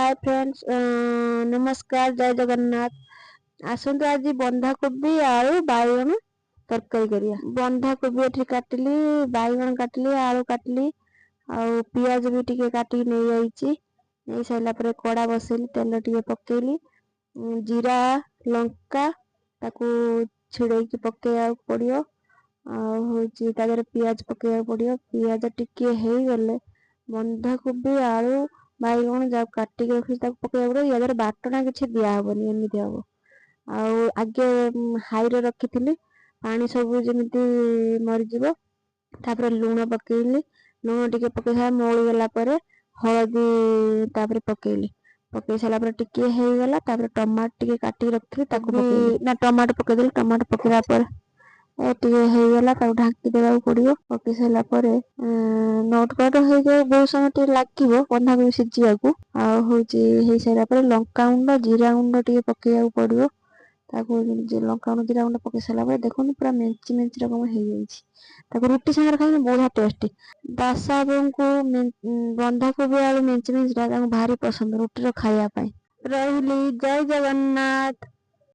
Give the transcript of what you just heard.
Hi friends, नमस्कार, जय जगन्नाथ। आसतु आज बंधा कोबी आलू बाइगण तरकारी करिया। बंधा कोबी एठी काटली, बाइगण काटली, आलू काटली आउ पियाज भी टिके काटी नै जाईची। नै साइला परे कड़ा बसेली, तेल टिके पकेइली, जीरा लंका ताकू छिड़ेकी पकेया पड़ियो। आउ होची तादरे पियाज पकेया पड़ियो। पियाज टिके हेई गले बंधा कोबी आलू बाइगण जा काटी के रखी ताकू पकेया पड़ियो। यादर बाटना किछि दिया हबनी, एमिति हबो। आउ आगे हाई रे रखिथिली, पानी सब जेमिति मरि जिवो। तापर लूण पकेइली, लूण टिके पकेइ मोळी गला परे हळदी तापर पकेइली। पकेइ साला पर टिके हेई गला तापर टमाटर टिके काटी रखिथिली ताकू पकेइली। ना टमाटर पकेइ देली, टमाटर पकेइला पर टिके हेई गला ताकू ढांकी देबाकू पड़ियो। पकेइ साला परे नोटपाट हेई जाय, बहुत समय टिके लागिवो बंधा कोबी सिझियाकू। आउ होची हेई साला परे लंका गुंड जीरा गुंड टिके पकेइयाकू पड़ियो। ताकू जे लंका गुंड जीरा गुंड पकेइ साला परे देखोनी पूरा मेंची मेंची रकम हेई जाईची। ताकू रुटी संगे खाइले बहुत टेस्टी। दासा बाबूंको बंधा कोबी आलू मेंची मेंची ताकू भारी पसंद रुटी रो खाइया पाई। रहिली, जय जगन्नाथ।